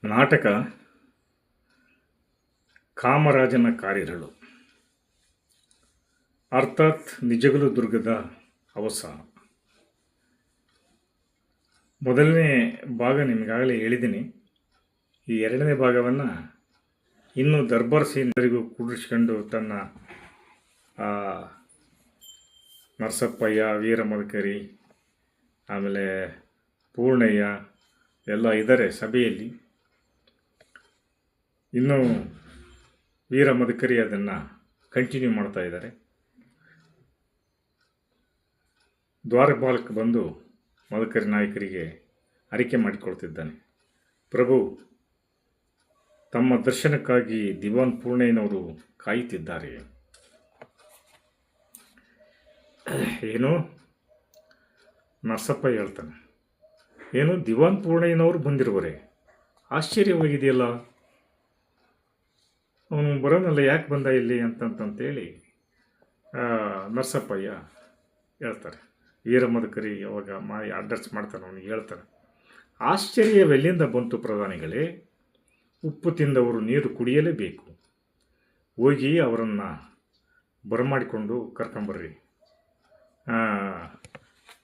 ನಾಟಕ ಕಾಮರಾಜನ ಕಾರ್ಯಗಳು ಅರ್ಥಾತ್ ನಿಜಗಲು ದುರ್ಗದ ಅವಸಾನ. ಮೊದಲನೇ ಭಾಗ ನಿಮಗಾಗಲೇ ಹೇಳಿದ್ದೀನಿ. ಈ ಎರಡನೇ ಭಾಗವನ್ನು ಇನ್ನೂ ದರ್ಬಾರ್ ಸೀನರಿಗೂ ಕೂಡಿಸ್ಕೊಂಡು ತನ್ನ ನರಸಪ್ಪಯ್ಯ, ವೀರಮದಕರಿ, ಆಮೇಲೆ ಪೂರ್ಣಯ್ಯ ಎಲ್ಲ ಇದ್ದಾರೆ ಸಭೆಯಲ್ಲಿ. ಇನ್ನೂ ವೀರಮದಕರಿ ಅದನ್ನು ಕಂಟಿನ್ಯೂ ಮಾಡ್ತಾ ಇದ್ದಾರೆ. ದ್ವಾರಪಾಲಕ ಬಂದು ಮದಕರಿ ನಾಯಕರಿಗೆ ಅರಿಕೆ ಮಾಡಿಕೊಳ್ತಿದ್ದಾನೆ. ಪ್ರಭು, ತಮ್ಮ ದರ್ಶನಕ್ಕಾಗಿ ದಿವಾನ್ ಪೂರ್ಣಯ್ಯನವರು ಕಾಯುತ್ತಿದ್ದಾರೆ. ಏನು? ನರಸಪ್ಪ ಹೇಳ್ತಾನೆ, ಏನು ದಿವಾನ್ ಪೂರ್ಣಯ್ಯನವರು ಬಂದಿರುವರೆ? ಆಶ್ಚರ್ಯವಾಗಿದೆಯಲ್ಲ, ಅವನು ಬರೋನಲ್ಲ, ಯಾಕೆ ಬಂದ ಇಲ್ಲಿ ಅಂತಂತೇಳಿ ನರಸಪ್ಪಯ್ಯ ಹೇಳ್ತಾರೆ. ವೀರಮದಕರಿ ಅವಾಗ ಅಡ್ರೆಸ್ ಮಾಡ್ತಾನೆ, ಅವನಿಗೆ ಹೇಳ್ತಾನೆ, ಆಶ್ಚರ್ಯವೆಲ್ಲಿಂದ ಬಂತು ಪ್ರಧಾನಿಗಳೇ? ಉಪ್ಪು ತಿಂದವರು ನೀರು ಕುಡಿಯಲೇಬೇಕು. ಹೋಗಿ ಅವರನ್ನು ಬರಮಾಡಿಕೊಂಡು ಕರ್ಕೊಂಬರ್ರಿ.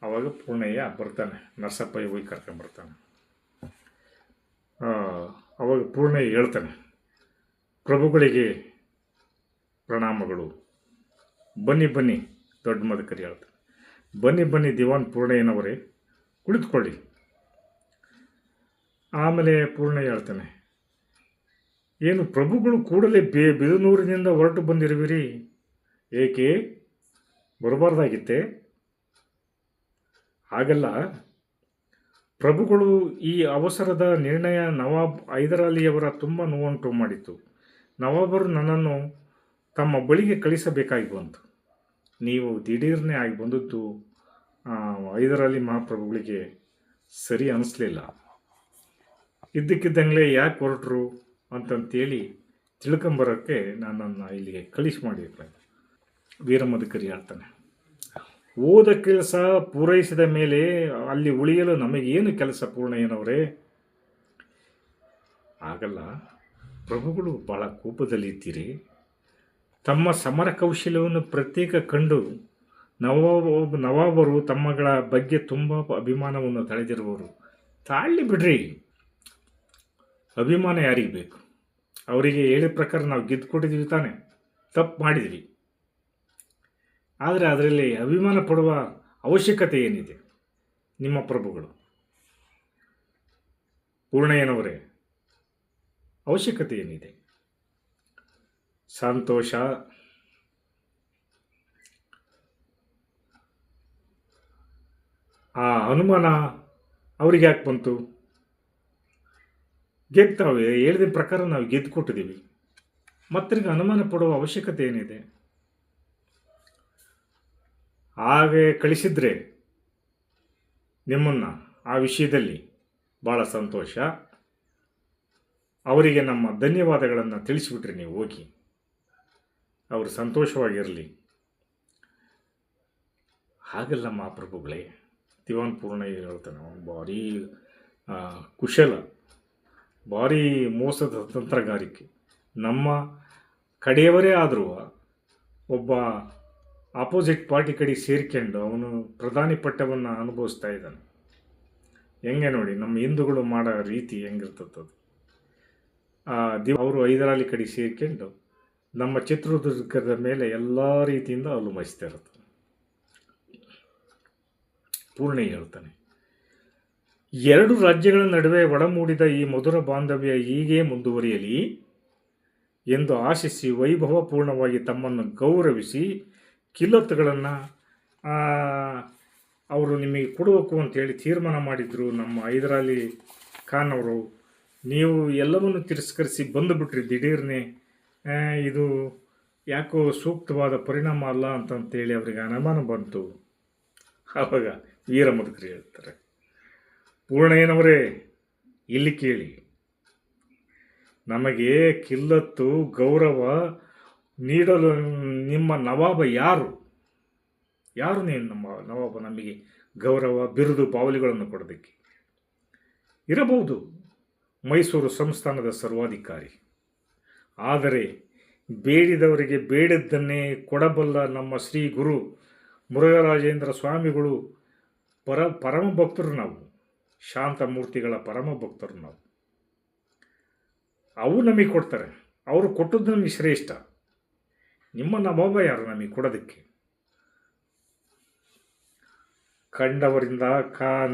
ಆವಾಗ ಪೂರ್ಣಯ್ಯ ಬರ್ತಾನೆ, ನರಸಪ್ಪಯ್ಯ ಹೋಗಿ ಕರ್ಕೊಂಬರ್ತಾನೆ. ಆವಾಗ ಪೂರ್ಣಯ್ಯ ಹೇಳ್ತಾನೆ, ಪ್ರಭುಗಳಿಗೆ ಪ್ರಣಾಮಗಳು. ಬನ್ನಿ ಬನ್ನಿ. ದೊಡ್ಡ ಮದಕರಿ ಹೇಳ್ತಾನೆ, ಬನ್ನಿ ಬನ್ನಿ ದಿವಾನ್ ಪೂರ್ಣಯ್ಯನವರೇ, ಕುಳಿತುಕೊಳ್ಳಿ. ಆಮೇಲೆ ಪೂರ್ಣಯ್ಯ ಹೇಳ್ತಾನೆ, ಏನು ಪ್ರಭುಗಳು ಕೂಡಲೇ ಬಿದನೂರಿನಿಂದ ಹೊರಟು ಬಂದಿರುವಿರಿ? ಏಕೆ ಬರಬಾರ್ದಾಗಿತ್ತೆ? ಹಾಗಲ್ಲ, ಪ್ರಭುಗಳು ಈ ಅವಸರದ ನಿರ್ಣಯ ನವಾಬ್ ಹೈದರಾಲಿಯವರ ತುಂಬ ನೋವುಂಟು ಮಾಡಿತು. ನವಾಬರು ನನ್ನನ್ನು ತಮ್ಮ ಬಳಿಗೆ ಕಳಿಸಬೇಕಾಗಿ ಬಂತು. ನೀವು ದಿಢೀರ್ನೇ ಆಗಿ ಬಂದದ್ದು ಹೈದರಾಲಿ ಮಹಾಪ್ರಭುಗಳಿಗೆ ಸರಿ ಅನ್ನಿಸ್ಲಿಲ್ಲ. ಇದ್ದಕ್ಕಿದ್ದಂಗೆ ಯಾಕೆ ಹೊರಟರು ಅಂತಂತೇಳಿ ತಿಳ್ಕೊಂಬರೋಕ್ಕೆ ನನ್ನನ್ನು ಇಲ್ಲಿಗೆ ಕಳಿಸಿ ಮಾಡಿರ್ತಾರೆ. ವೀರಮದಕರಿ ಹೇಳ್ತಾನೆ, ಓದ ಕೆಲಸ ಪೂರೈಸಿದ ಮೇಲೆ ಅಲ್ಲಿ ಉಳಿಯಲು ನಮಗೇನು ಕೆಲಸ ಪೂರ್ಣಯ್ಯನವರೇ? ಆಗಲ್ಲ, ಪ್ರಭುಗಳು ಭಾಳ ಕೋಪದಲ್ಲಿದ್ದೀರಿ. ತಮ್ಮ ಸಮರ ಕೌಶಲ್ಯವನ್ನು ಪ್ರತ್ಯೇಕ ಕಂಡು ನವಾಬರು ತಮ್ಮಗಳ ಬಗ್ಗೆ ತುಂಬ ಅಭಿಮಾನವನ್ನು ತಳೆದಿರುವವರು. ತಾಳಿ ಬಿಡ್ರಿ, ಅಭಿಮಾನ ಯಾರಿಗೆ ಬೇಕು? ಅವರಿಗೆ ಹೇಳಿದ ಪ್ರಕಾರ ನಾವು ಗೆದ್ದುಕೊಟ್ಟಿದ್ದೀವಿ ತಾನೆ, ತಪ್ಪು ಮಾಡಿದ್ವಿ. ಆದರೆ ಅದರಲ್ಲಿ ಅಭಿಮಾನ ಪಡುವ ಅವಶ್ಯಕತೆ ಏನಿದೆ? ನಿಮ್ಮ ಪ್ರಭುಗಳು ಪೂರ್ಣಯ್ಯನವರೇ, ಅವಶ್ಯಕತೆ ಏನಿದೆ? ಸಂತೋಷ, ಆ ಅನುಮಾನ ಅವ್ರಿಗೆ ಯಾಕೆ ಬಂತು? ಗೆದ್ದಾವೆ, ಹೇಳಿದ ಪ್ರಕಾರ ನಾವು ಗೆದ್ದು ಕೊಟ್ಟಿದ್ದೀವಿ, ಮತ್ತೀಗ ಅನುಮಾನ ಪಡುವ ಅವಶ್ಯಕತೆ ಏನಿದೆ? ಹಾಗೆ ಕಳಿಸಿದ್ರೆ ನಿಮ್ಮನ್ನು ಆ ವಿಷಯದಲ್ಲಿ ಭಾಳ ಸಂತೋಷ. ಅವರಿಗೆ ನಮ್ಮ ಧನ್ಯವಾದಗಳನ್ನು ತಿಳಿಸಿಬಿಟ್ರಿ ನೀವು ಹೋಗಿ, ಅವರು ಸಂತೋಷವಾಗಿರಲಿ. ಹಾಗಲ್ಲ ಮಹಾಪ್ರಭುಗಳೇ, ದಿವಾನ್ ಪೂರ್ಣಯ್ಯ ಹೇಳ್ತಾನೆ, ಅವನು ಭಾರೀ ಕುಶಲ, ಭಾರೀ ಮೋಸದ ತಂತ್ರಗಾರಿಕೆ. ನಮ್ಮ ಕಡೆಯವರೇ ಆದರೂ ಒಬ್ಬ ಆಪೋಸಿಟ್ ಪಾರ್ಟಿ ಕಡೆ ಸೇರ್ಕೊಂಡು ಅವನು ಪ್ರಧಾನಿ ಪಟ್ಟವನ್ನು ಅನುಭವಿಸ್ತಾ ಇದ್ದಾನೆ. ಹೆಂಗೆ ನೋಡಿ, ನಮ್ಮ ಹಿಂದೂಗಳು ಮಾಡೋ ರೀತಿ ಹೆಂಗಿರ್ತದ್ದು. ಅವರು ಹೈದರಾಲಿ ಕಡೆ ಸೇರ್ಕೊಂಡು ನಮ್ಮ ಚಿತ್ರದುರ್ಗದ ಮೇಲೆ ಎಲ್ಲ ರೀತಿಯಿಂದ ಅವಲಂಬಿಸ್ತಾ ಇರುತ್ತೆ. ಪೂರ್ಣಯ್ಯ ಹೇಳ್ತಾನೆ, ಎರಡು ರಾಜ್ಯಗಳ ನಡುವೆ ಒಡಮೂಡಿದ ಈ ಮಧುರ ಬಾಂಧವ್ಯ ಹೀಗೆ ಮುಂದುವರಿಯಲಿ ಎಂದು ಆಶಿಸಿ ವೈಭವಪೂರ್ಣವಾಗಿ ತಮ್ಮನ್ನು ಗೌರವಿಸಿ ಕಿಲ್ಲತ್ತುಗಳನ್ನು ಅವರು ನಿಮಗೆ ಕೊಡಬೇಕು ಅಂತೇಳಿ ತೀರ್ಮಾನ ಮಾಡಿದರು ನಮ್ಮ ಹೈದರಾಲಿ ಖಾನ್ ಅವರು. ನೀವು ಎಲ್ಲವನ್ನು ತಿರಸ್ಕರಿಸಿ ಬಂದುಬಿಟ್ರಿ ದಿಢೀರ್ನೆ. ಇದು ಯಾಕೋ ಸೂಕ್ತವಾದ ಪರಿಣಾಮ ಅಲ್ಲ ಅಂತಂತೇಳಿ ಅವರಿಗೆ ಅನುಮಾನ ಬಂತು. ಆವಾಗ ವೀರಮದಕರಿ ಹೇಳ್ತಾರೆ, ಪೂರ್ಣಯ್ಯನವರೇ, ಇಲ್ಲಿ ಕೇಳಿ, ನಮಗೆ ಕಿಲ್ಲತ್ತು ಗೌರವ ನೀಡಲು ನಿಮ್ಮ ನವಾಬ ಯಾರು? ನೀವು ನಮ್ಮ ನವಾಬ ನಮಗೆ ಗೌರವ ಬಿರುದು ಬಾವಲಿಗಳನ್ನು ಕೊಡೋದಕ್ಕೆ? ಇರಬಹುದು ಮೈಸೂರು ಸಂಸ್ಥಾನದ ಸರ್ವಾಧಿಕಾರಿ. ಆದರೆ ಬೇಡಿದವರಿಗೆ ಬೇಡದ್ದನ್ನೇ ಕೊಡಬಲ್ಲ ನಮ್ಮ ಶ್ರೀ ಗುರು ಮುರುಘರಾಜೇಂದ್ರ ಸ್ವಾಮಿಗಳು ಪರಮ ಭಕ್ತರು. ನಾವು ಶಾಂತಮೂರ್ತಿಗಳ ಪರಮ ಭಕ್ತರು. ನಾವು ಅವು ನಮಗೆ ಕೊಡ್ತಾರೆ. ಅವರು ಕೊಟ್ಟದ್ದು ನಮಗೆ ಶ್ರೇಷ್ಠ. ನಿಮ್ಮ ನಮೋಬ ಯಾರು ನಮಗೆ ಕೊಡೋದಕ್ಕೆ? ಕಂಡವರಿಂದ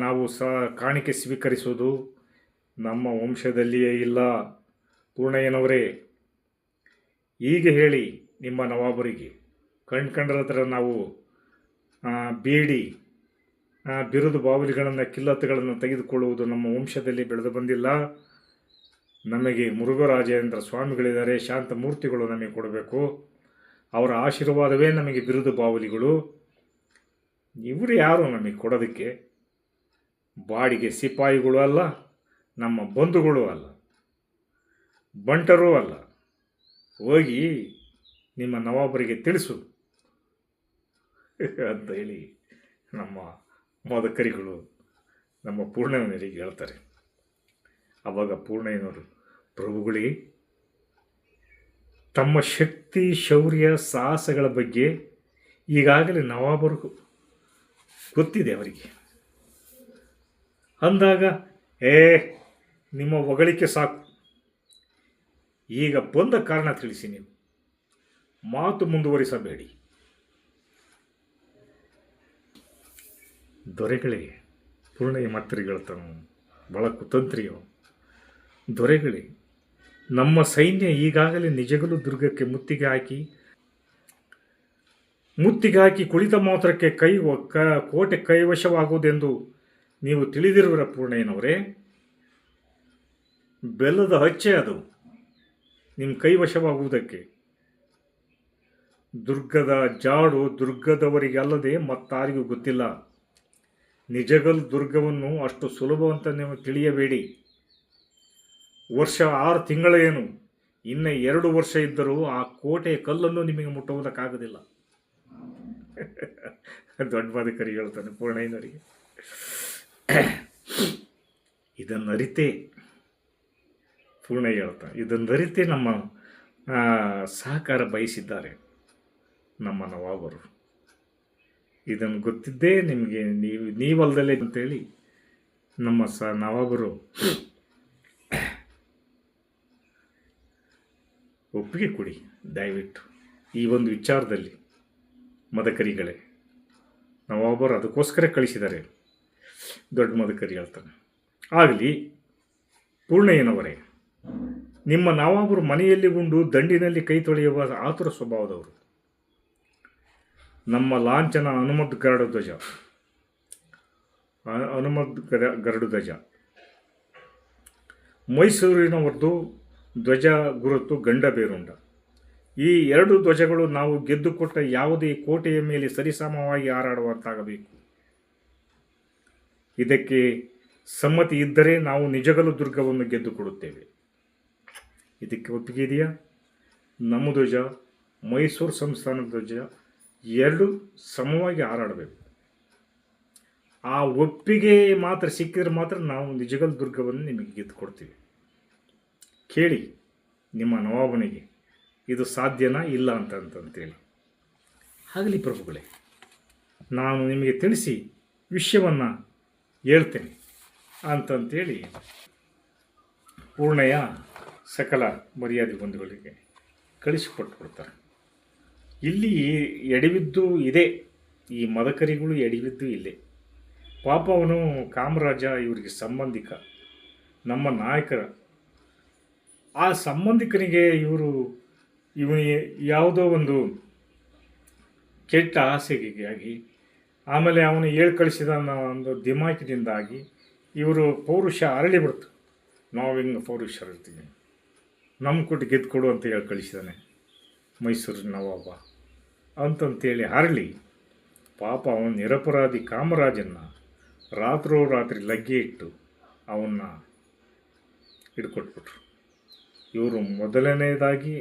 ನಾವು ಕಾಣಿಕೆ ಸ್ವೀಕರಿಸೋದು ನಮ್ಮ ವಂಶದಲ್ಲಿಯೇ ಇಲ್ಲ. ಪೂರ್ಣಯ್ಯನವರೇ, ಹೀಗೆ ಹೇಳಿ ನಿಮ್ಮ ನವಾಬರಿಗೆ ಕಂಡ್ರ ಹತ್ರ ನಾವು ಬೇಡಿ ಬಿರುದು ಬಾವಲಿಗಳನ್ನು ಕಿಲ್ಲತ್ತುಗಳನ್ನು ತೆಗೆದುಕೊಳ್ಳುವುದು ನಮ್ಮ ವಂಶದಲ್ಲಿ ಬೆಳೆದು ಬಂದಿಲ್ಲ. ನಮಗೆ ಮುರುಘರಾಜೇಂದ್ರ ಸ್ವಾಮಿಗಳಿದ್ದಾರೆ, ಶಾಂತಮೂರ್ತಿಗಳು ನಮಗೆ ಕೊಡಬೇಕು. ಅವರ ಆಶೀರ್ವಾದವೇ ನಮಗೆ ಬಿರುದು ಬಾವಲಿಗಳು. ಇವರು ಯಾರು ನಮಗೆ ಕೊಡೋದಕ್ಕೆ? ಬಾಡಿಗೆ ಸಿಪಾಯಿಗಳು ಅಲ್ಲ, ನಮ್ಮ ಬಂಧುಗಳು ಅಲ್ಲ, ಬಂಟರೂ ಅಲ್ಲ. ಹೋಗಿ ನಿಮ್ಮ ನವಾಬರಿಗೆ ತಿಳಿಸು ಅಂತ ಹೇಳಿ ನಮ್ಮ ಮದಕರಿಗಳು ನಮ್ಮ ಪೂರ್ಣಯ್ಯನವರಿಗೆ ಹೇಳ್ತಾರೆ. ಆವಾಗ ಪೂರ್ಣಯ್ಯನವರು, ಪ್ರಭುಗಳೇ, ತಮ್ಮ ಶಕ್ತಿ, ಶೌರ್ಯ, ಸಾಹಸಗಳ ಬಗ್ಗೆ ಈಗಾಗಲೇ ನವಾಬರಿಗೂ ಗೊತ್ತಿದೆ ಅವರಿಗೆ. ಅಂದಾಗ ನಿಮ್ಮ ಹೊಗಳಿಕೆ ಸಾಕು, ಈಗ ಬಂದ ಕಾರಣ ತಿಳಿಸಿ, ನೀವು ಮಾತು ಮುಂದುವರಿಸಬೇಡಿ. ದೊರೆಗಳೇ, ಪೂರ್ಣಯ್ಯ ಮಾತರಿಗಳತನು ಬಹಳ ಕುತಂತ್ರಿಯೋ. ದೊರೆಗಳೇ, ನಮ್ಮ ಸೈನ್ಯ ಈಗಾಗಲೇ ನಿಜಗಲು ದುರ್ಗಕ್ಕೆ ಮುತ್ತಿಗೆ ಹಾಕಿ ಕುಳಿತ ಮಾತ್ರಕ್ಕೆ ಕೋಟೆ ಕೈವಶವಾಗುವುದೆಂದು ನೀವು ತಿಳಿದಿರುವಿರ ಪೂರ್ಣಯ್ಯನವರೇ. ಬೆಲ್ಲದ ಹಚ್ಚೆ ಅದು ನಿಮ್ಮ ಕೈವಶವಾಗುವುದಕ್ಕೆ. ದುರ್ಗದ ಜಾಡು ದುರ್ಗದವರಿಗೆ ಅಲ್ಲದೆ ಮತ್ತಾರಿಗೂ ಗೊತ್ತಿಲ್ಲ. ನಿಜಗಲ್ ದುರ್ಗವನ್ನು ಅಷ್ಟು ಸುಲಭವಂತ ನೀವು ತಿಳಿಯಬೇಡಿ. ವರ್ಷ 6 ತಿಂಗಳೇನು, ಇನ್ನು 2 ವರ್ಷ ಇದ್ದರೂ ಆ ಕೋಟೆಯ ಕಲ್ಲನ್ನು ನಿಮಗೆ ಮುಟ್ಟುವುದಕ್ಕಾಗೋದಿಲ್ಲ. ದೊಡ್ಡ ಬಾಧಕರಿ ಹೇಳ್ತಾನೆ ಪೂರ್ಣಯ್ಯನವರಿಗೆ. ಇದನ್ನರಿತೇ ಪೂರ್ಣಯ್ಯ ಹೇಳ್ತಾನೆ, ಇದನ್ನರಿತೇ ನಮ್ಮ ಸಹಕಾರ ಬಯಸಿದ್ದಾರೆ ನಮ್ಮ ನವಾಬರು. ಇದನ್ನು ಗೊತ್ತಿದ್ದೇ ನಿಮಗೆ ನೀವಲ್ದಲೇ ಅಂತೇಳಿ ನಮ್ಮ ನವಾಬರು ಒಪ್ಪಿಗೆ ಕೊಡಿ ದಯವಿಟ್ಟು ಈ ಒಂದು ವಿಚಾರದಲ್ಲಿ. ಮದಕರಿಗಳೇ, ನವಾಬರು ಅದಕ್ಕೋಸ್ಕರ ಕಳಿಸಿದ್ದಾರೆ. ದೊಡ್ಡ ಮದಕರಿ ಹೇಳ್ತಾನೆ, ಆಗಲಿ ಪೂರ್ಣಯ್ಯನವರೇ, ನಿಮ್ಮ ನವಾಬರು ಮನೆಯಲ್ಲಿ ಉಂಡು ದಂಡಿನಲ್ಲಿ ಕೈ ತೊಳೆಯುವ ಆತುರ ಸ್ವಭಾವದವರು. ನಮ್ಮ ಲಾಂಛನ ಹನುಮದ್ ಗರುಡು ಧ್ವಜ, ಮೈಸೂರಿನವರದು ಧ್ವಜ ಗುರುತು ಗಂಡಬೇರುಂಡ. ಈ 2 ಧ್ವಜಗಳು ನಾವು ಗೆದ್ದುಕೊಟ್ಟ ಯಾವುದೇ ಕೋಟೆಯ ಮೇಲೆ ಸರಿಸಮವಾಗಿ ಹಾರಾಡುವಂತಾಗಬೇಕು. ಇದಕ್ಕೆ ಸಮ್ಮತಿ ಇದ್ದರೆ ನಾವು ನಿಜಗಲು ದುರ್ಗವನ್ನು ಗೆದ್ದುಕೊಡುತ್ತೇವೆ. ಇದಕ್ಕೆ ಒಪ್ಪಿಗೆ ಇದೆಯಾ? ನಮ್ಮ ಧ್ವಜ, ಮೈಸೂರು ಸಂಸ್ಥಾನದ ಧ್ವಜ 2 ಸಮವಾಗಿ ಹಾರಾಡಬೇಕು. ಆ ಒಪ್ಪಿಗೆ ಮಾತ್ರ ಸಿಕ್ಕಿದ್ರೆ ಮಾತ್ರ ನಾವು ನಿಜಗಲ್ ದುರ್ಗವನ್ನು ನಿಮಗೆ ಗೆದ್ದುಕೊಡ್ತೀವಿ. ಕೇಳಿ ನಿಮ್ಮ ನವಾಬನಿಗೆ, ಇದು ಸಾಧ್ಯನಾ ಇಲ್ಲ ಅಂತಂತೇಳಿ. ಆಗಲಿ ಪ್ರಭುಗಳೇ, ನಾನು ನಿಮಗೆ ತಿಳಿಸಿ ವಿಷಯವನ್ನು ಹೇಳ್ತೇನೆ ಅಂತಂತೇಳಿ ಪೂರ್ಣಯ್ಯ ಸಕಲ ಮರ್ಯಾದೆ ಬಂಧುಗಳಿಗೆ ಕಳಿಸಿಕೊಟ್ಬಿಡ್ತಾರೆ. ಇಲ್ಲಿ ಎಡವಿದ್ದು ಇದೆ, ಈ ಮದಕರಿಗಳು ಎಡವಿದ್ದು ಇಲ್ಲೇ. ಪಾಪ ಅವನು ಕಾಮರಾಜ ಇವರಿಗೆ ಸಂಬಂಧಿಕ, ನಮ್ಮ ನಾಯಕರ. ಆ ಸಂಬಂಧಿಕನಿಗೆ ಇವನಿಗೆ ಯಾವುದೋ ಒಂದು ಕೆಟ್ಟ ಆಸೆಗಾಗಿ, ಆಮೇಲೆ ಅವನು ಕಳಿಸಿದ ಒಂದು ದಿಮಾಕಿನಿಂದಾಗಿ ಇವರು ಪೌರುಷ ಅರಳಿಬಿಡ್ತು. ನಾವು ಹಿಂಗೆ ಪೌರುಷ ಇರ್ತೀವಿ, ನಮ್ಮ ಕೊಟ್ಟು ಗೆದ್ದುಕೊಡು ಅಂತ ಕಳಿಸಿದಾನೆ ಮೈಸೂರಿನ ನವಾಬ ಅಂತಂತೇಳಿ ಹರಳಿ. ಪಾಪ ಅವನ ನಿರಪರಾಧಿ ಕಾಮರಾಜನ್ನ ರಾತ್ರೋರಾತ್ರಿ ಲಗ್ಗೆ ಇಟ್ಟು ಅವನ್ನ ಹಿಡ್ಕೊಟ್ಬಿಟ್ರು. ಇವರು ಮೊದಲನೇದಾಗಿ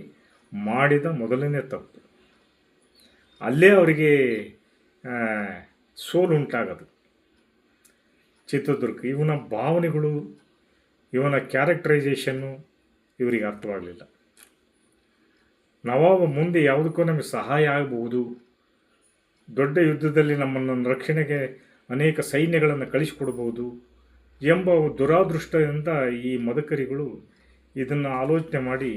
ಮಾಡಿದ ಮೊದಲನೇ ತಪ್ಪು. ಅಲ್ಲೇ ಅವರಿಗೆ ಸೋಲು ಉಂಟಾಗೋದು. ಚಿತ್ರದುರ್ಗ ಇವನ ಭಾವನೆಗಳು ಇವನ ಕ್ಯಾರೆಕ್ಟರೈಸೇಷನ್ನು ಇವರಿಗೆ ಅರ್ಥವಾಗಲಿಲ್ಲ. ನವಾಬ ಮುಂದೆ ಯಾವುದಕ್ಕೂ ನಮಗೆ ಸಹಾಯ ಆಗಬಹುದು, ದೊಡ್ಡ ಯುದ್ಧದಲ್ಲಿ ನಮ್ಮನ್ನು ರಕ್ಷಣೆಗೆ ಅನೇಕ ಸೈನ್ಯಗಳನ್ನು ಕಳಿಸಿಕೊಡ್ಬೋದು ಎಂಬ ದುರಾದೃಷ್ಟದಿಂದ ಈ ಮದಕರಿಗಳು ಇದನ್ನು ಆಲೋಚನೆ ಮಾಡಿ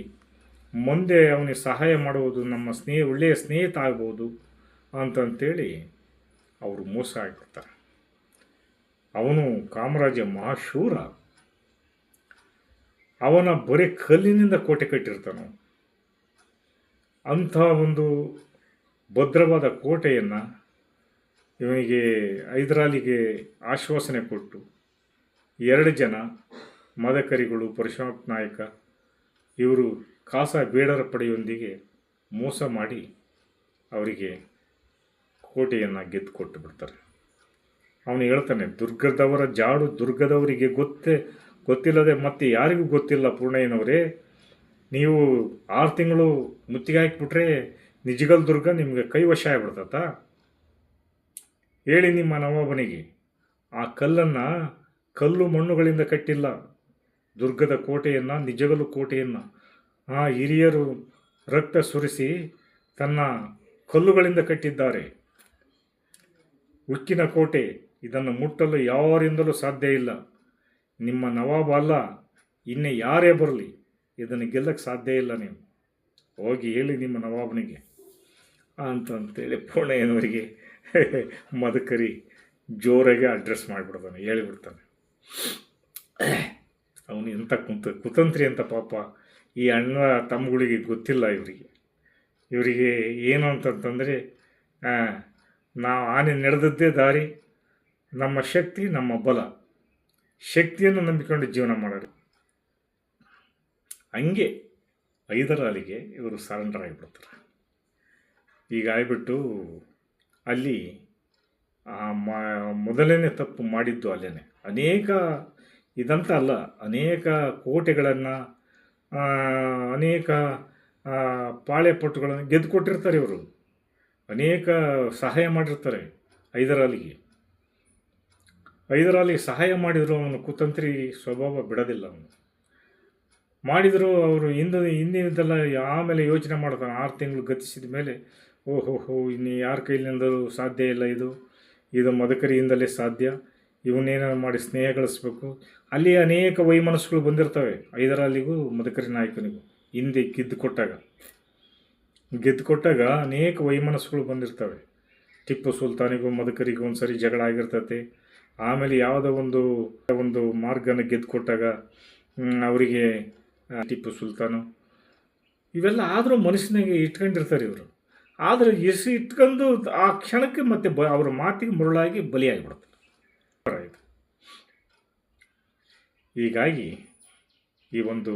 ಮುಂದೆ ಅವನಿಗೆ ಸಹಾಯ ಮಾಡುವುದು ನಮ್ಮ ಒಳ್ಳೆಯ ಸ್ನೇಹಿತ ಆಗ್ಬೋದು ಅಂತಂತೇಳಿ ಅವರು ಮೋಸ ಆಗಿಬಿಡ್ತಾರೆ. ಅವನು ಕಾಮರಾಜ ಮಹಾಶೂರ. ಅವನ ಬರೀ ಕಲ್ಲಿನಿಂದ ಕೋಟೆ ಕಟ್ಟಿರ್ತಾನೆ. ಅಂಥ ಒಂದು ಭದ್ರವಾದ ಕೋಟೆಯನ್ನು ಇವನಿಗೆ ಹೈದರಾಲಿಗೆ ಆಶ್ವಾಸನೆ ಕೊಟ್ಟು 2 ಜನ ಮದಕರಿಗಳು, ಪರಶುರಾಮ ನಾಯಕ ಇವರು ಖಾಸಾ ಬೇಡರ ಪಡೆಯೊಂದಿಗೆ ಮೋಸ ಮಾಡಿ ಅವರಿಗೆ ಕೋಟೆಯನ್ನು ಗೆದ್ದು ಕೊಟ್ಟು ಬಿಡ್ತಾರೆ. ಅವನು ಹೇಳ್ತಾನೆ, ದುರ್ಗದವರ ಜಾಡು ದುರ್ಗದವರಿಗೆ ಗೊತ್ತಿಲ್ಲದೆ ಮತ್ತೆ ಯಾರಿಗೂ ಗೊತ್ತಿಲ್ಲ ಪೂರ್ಣಯ್ಯನವರೇ. ನೀವು 6 ತಿಂಗಳು ಮುತ್ತಿಗೆ ಹಾಕಿಬಿಟ್ರೆ ನಿಜಗಲ್ ದುರ್ಗ ನಿಮಗೆ ಕೈವಶ ಆಗ್ಬಿಡ್ತತ. ಹೇಳಿ ನಿಮ್ಮ ನವಾಬನಿಗೆ, ಆ ಕಲ್ಲು ಮಣ್ಣುಗಳಿಂದ ಕಟ್ಟಿಲ್ಲ ದುರ್ಗದ ಕೋಟೆಯನ್ನು, ನಿಜಗಲು ಕೋಟೆಯನ್ನು ಆ ಹಿರಿಯರು ರಕ್ತ ಸುರಿಸಿ ತನ್ನ ಕಲ್ಲುಗಳಿಂದ ಕಟ್ಟಿದ್ದಾರೆ. ಉಕ್ಕಿನ ಕೋಟೆ, ಇದನ್ನು ಮುಟ್ಟಲು ಯಾರಿಂದಲೂ ಸಾಧ್ಯ ಇಲ್ಲ. ನಿಮ್ಮ ನವಾಬ ಅಲ್ಲ, ಇನ್ನೇ ಯಾರೇ ಬರಲಿ ಇದನ್ನು ಗೆಲ್ಲಕ್ಕೆ ಸಾಧ್ಯ ಇಲ್ಲ. ನೀವು ಹೋಗಿ ಹೇಳಿ ನಿಮ್ಮ ನವಾಬನಿಗೆ ಅಂತಂತೇಳಿ ಪೂರ್ಣಯ್ಯನವರಿಗೆ ಮದಕರಿ ಜೋರಾಗಿ ಅಡ್ರೆಸ್ ಮಾಡಿಬಿಡ್ತಾನೆ, ಹೇಳಿಬಿಡ್ತಾನೆ. ಅವನು ಎಂಥ ಕುತಂತ್ರಿ ಅಂತ ಪಾಪ ಈ ಅಣ್ಣ ತಮ್ಮಗಳಿಗೆ ಗೊತ್ತಿಲ್ಲ. ಇವರಿಗೆ ಏನು ಅಂತಂತಂದರೆ, ನಾವು ಆನೆ ನಡೆದದ್ದೇ ದಾರಿ, ನಮ್ಮ ಶಕ್ತಿ ನಮ್ಮ ಬಲ, ಶಕ್ತಿಯನ್ನು ನಂಬಿಕೊಂಡು ಜೀವನ ಮಾಡೋರು. ಹಂಗೆ ಹೈದರಾಲಿಗೆ ಇವರು ಸರೆಂಡರ್ ಆಗಿಬಿಡ್ತಾರೆ. ಈಗ ಆಗಿಬಿಟ್ಟು ಅಲ್ಲಿ ಮೊದಲನೇ ತಪ್ಪು ಮಾಡಿದ್ದು ಅಲ್ಲೇ ಅನೇಕ ಇದಂತ ಅಲ್ಲ, ಅನೇಕ ಕೋಟೆಗಳನ್ನು, ಅನೇಕ ಪಾಳೆಪಟ್ಟುಗಳನ್ನು ಗೆದ್ದು ಕೊಟ್ಟಿರ್ತಾರೆ. ಇವರು ಅನೇಕ ಸಹಾಯ ಮಾಡಿರ್ತಾರೆ ಹೈದರಾಲಿಗೆ ಸಹಾಯ ಮಾಡಿದರು. ಅವನು ಕುತಂತ್ರಿ ಸ್ವಭಾವ ಬಿಡೋದಿಲ್ಲ. ಅವನು ಮಾಡಿದರು. ಅವರು ಹಿಂದಿನದೆಲ್ಲ ಆಮೇಲೆ ಯೋಚನೆ ಮಾಡ್ತಾನೆ. 6 ತಿಂಗಳು ಗತಿಸಿದ ಮೇಲೆ, ಓಹೋಹೋ, ಇನ್ನು ಯಾರ ಕೈಲಿಂದಲೂ ಸಾಧ್ಯ ಇಲ್ಲ, ಇದು ಮದಕರಿಯಿಂದಲೇ ಸಾಧ್ಯ, ಇವನ್ನೇನಾರು ಮಾಡಿ ಸ್ನೇಹ ಗಳಿಸ್ಬೇಕು. ಅಲ್ಲಿ ಅನೇಕ ವೈಮನಸ್ಸುಗಳು ಬಂದಿರ್ತವೆ ಹೈದರಾಲಿಗೂ ಮದಕರಿ ನಾಯಕನಿಗೂ. ಹಿಂದೆ ಗೆದ್ದು ಕೊಟ್ಟಾಗ ಅನೇಕ ವೈಮನಸ್ಸುಗಳು ಬಂದಿರ್ತವೆ. ಟಿಪ್ಪು ಸುಲ್ತಾನಿಗೂ ಮದಕರಿಗೂ ಒಂದು ಸರಿ ಜಗಳ ಆಗಿರ್ತತೆ. ಆಮೇಲೆ ಯಾವುದೋ ಒಂದು ಮಾರ್ಗನ ಗೆದ್ದು ಕೊಟ್ಟಾಗ ಅವರಿಗೆ ಟಿಪ್ಪು ಸುಲ್ತಾನು ಇವೆಲ್ಲ ಆದರೂ ಮನಸ್ಸಿನಾಗೆ ಇಟ್ಕೊಂಡಿರ್ತಾರೆ ಇವರು. ಆದರೆ ಇಟ್ಕೊಂಡು ಆ ಕ್ಷಣಕ್ಕೆ ಮತ್ತೆ ಅವ್ರ ಮಾತಿಗೆ ಮರುಳಾಗಿ ಬಲಿಯಾಗಿಬಿಡ್ತಾರೆ. ಹೀಗಾಗಿ ಈ ಒಂದು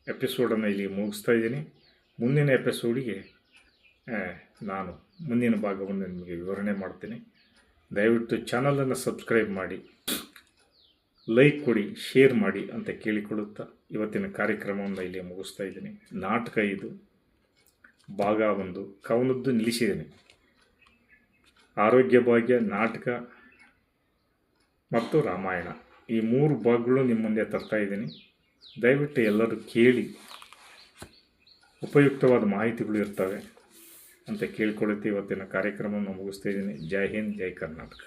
ಎಪಿಸೋಡನ್ನು ಇಲ್ಲಿ ಮುಗಿಸ್ತಾ ಇದ್ದೀನಿ. ಮುಂದಿನ ಎಪಿಸೋಡಿಗೆ ನಾನು ಮುಂದಿನ ಭಾಗವನ್ನು ನಿಮಗೆ ವಿವರಣೆ ಮಾಡ್ತೀನಿ. ದಯವಿಟ್ಟು ಚಾನಲನ್ನು ಸಬ್ಸ್ಕ್ರೈಬ್ ಮಾಡಿ, ಲೈಕ್ ಕೊಡಿ, ಶೇರ್ ಮಾಡಿ ಅಂತ ಕೇಳಿಕೊಳ್ಳುತ್ತಾ ಇವತ್ತಿನ ಕಾರ್ಯಕ್ರಮವನ್ನು ಇಲ್ಲಿ ಮುಗಿಸ್ತಾ ಇದ್ದೀನಿ. ನಾಟಕ ಇದು ಭಾಗ 1 ಕವನದ್ದು ನಿಲ್ಲಿಸಿದ್ದೀನಿ. ಆರೋಗ್ಯ ಭಾಗ್ಯ ನಾಟಕ ಮತ್ತು ರಾಮಾಯಣ ಈ 3 ಭಾಗಗಳು ನಿಮ್ಮ ಮುಂದೆ ತರ್ತಾ ಇದ್ದೀನಿ. ದಯವಿಟ್ಟು ಎಲ್ಲರೂ ಕೇಳಿ, ಉಪಯುಕ್ತವಾದ ಮಾಹಿತಿಗಳು ಇರ್ತವೆ ಅಂತ ಕೇಳಿಕೊಳ್ಳುತ್ತಿ ಇವತ್ತಿನ ಕಾರ್ಯಕ್ರಮವನ್ನು ಮುಗಿಸ್ತಾ ಇದ್ದೀನಿ. ಜೈ ಹಿಂದ್, ಜೈ ಕರ್ನಾಟಕ.